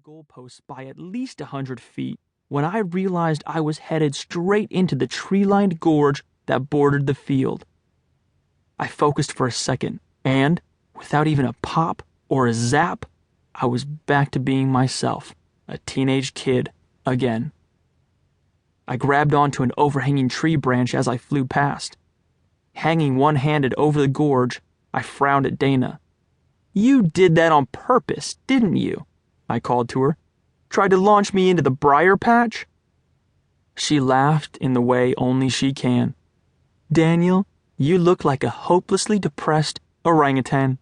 goalposts by at least 100 feet when I realized I was headed straight into the tree-lined gorge that bordered the field. I focused for a second, and, without even a pop or a zap, I was back to being myself, a teenage kid, again. I grabbed onto an overhanging tree branch as I flew past. Hanging one-handed over the gorge, I frowned at Dana. "You did that on purpose, didn't you?" I called to her. "Tried to launch me into the briar patch?" She laughed in the way only she can. "Daniel, you look like a hopelessly depressed orangutan."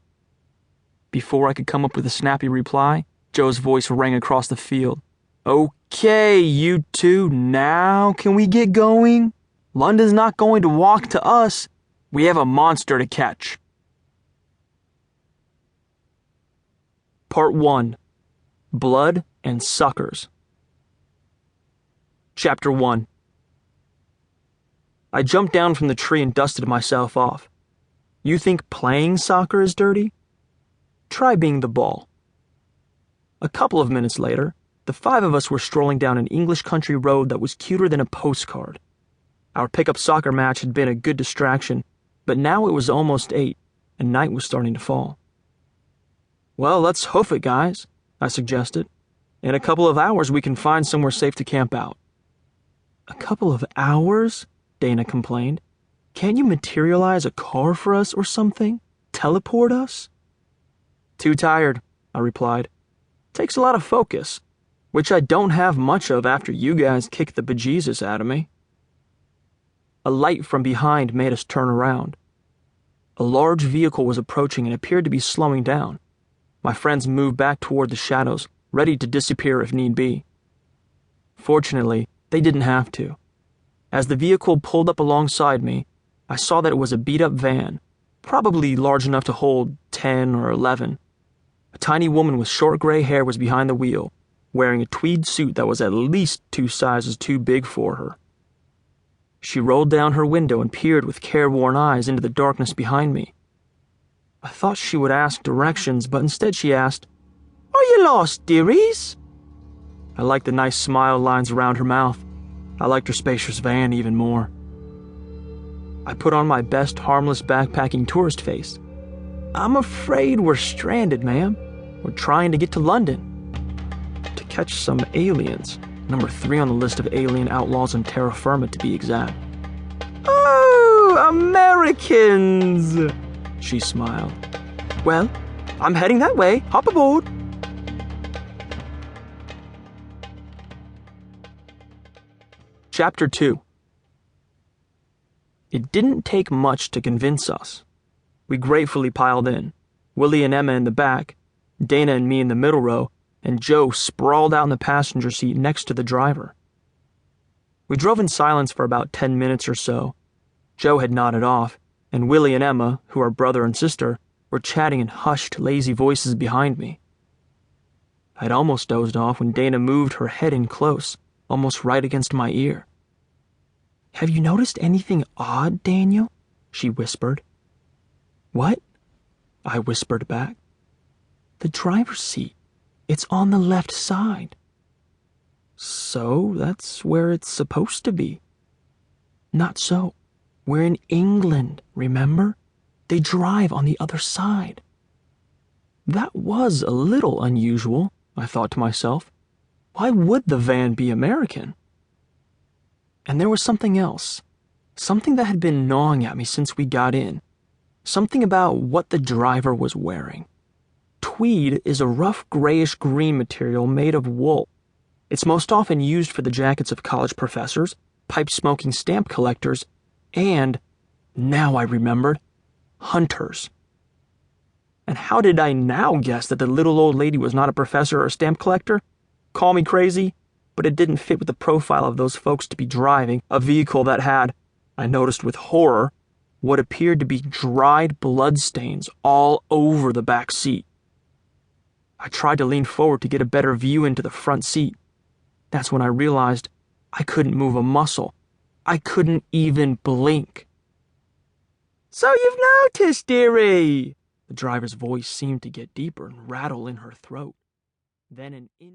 Before I could come up with a snappy reply, Joe's voice rang across the field. "Okay, you two, now can we get going? London's not going to walk to us. We have a monster to catch." Part 1. Blood and Suckers. Chapter 1. I jumped down from the tree and dusted myself off. You think playing soccer is dirty? Try being the ball. A couple of minutes later, the 5 of us were strolling down an English country road that was cuter than a postcard. Our pickup soccer match had been a good distraction, but now it was almost 8, and night was starting to fall. "Well, let's hoof it, guys," I suggested. "In a couple of hours, we can find somewhere safe to camp out." "A couple of hours?" Dana complained. "Can't you materialize a car for us or something? Teleport us?" "Too tired," I replied. "Takes a lot of focus, which I don't have much of after you guys kicked the bejesus out of me." A light from behind made us turn around. A large vehicle was approaching and appeared to be slowing down. My friends moved back toward the shadows, ready to disappear if need be. Fortunately, they didn't have to. As the vehicle pulled up alongside me, I saw that it was a beat-up van, probably large enough to hold 10 or 11. A tiny woman with short gray hair was behind the wheel, wearing a tweed suit that was at least 2 sizes too big for her. She rolled down her window and peered with careworn eyes into the darkness behind me. I thought she would ask directions, but instead she asked, "Are you lost, dearies?" I liked the nice smile lines around her mouth. I liked her spacious van even more. I put on my best harmless backpacking tourist face. "I'm afraid we're stranded, ma'am. We're trying to get to London. To catch some aliens. Number 3 on the list of alien outlaws on terra firma, to be exact." "Oh, Americans!" she smiled. "Well, I'm heading that way. Hop aboard." Chapter 2. It didn't take much to convince us. We gratefully piled in, Willie and Emma in the back, Dana and me in the middle row, and Joe sprawled out in the passenger seat next to the driver. We drove in silence for about 10 minutes or so. Joe had nodded off, and Willie and Emma, who are brother and sister, were chatting in hushed, lazy voices behind me. I'd almost dozed off when Dana moved her head in close, almost right against my ear. "Have you noticed anything odd, Daniel?" she whispered. "What?" I whispered back. "The driver's seat. It's on the left side." "So that's where it's supposed to be." "Not so. We're in England, remember? They drive on the other side." That was a little unusual, I thought to myself. Why would the van be American? And there was something else. Something that had been gnawing at me since we got in. Something about what the driver was wearing. Tweed is a rough grayish-green material made of wool. It's most often used for the jackets of college professors, pipe-smoking stamp collectors, and, now I remembered, hunters. And how did I now guess that the little old lady was not a professor or a stamp collector? Call me crazy, but it didn't fit with the profile of those folks to be driving a vehicle that had, I noticed with horror, what appeared to be dried bloodstains all over the back seat. I tried to lean forward to get a better view into the front seat. That's when I realized I couldn't move a muscle. I couldn't even blink. "So you've noticed, dearie?" The driver's voice seemed to get deeper and rattle in her throat. Then an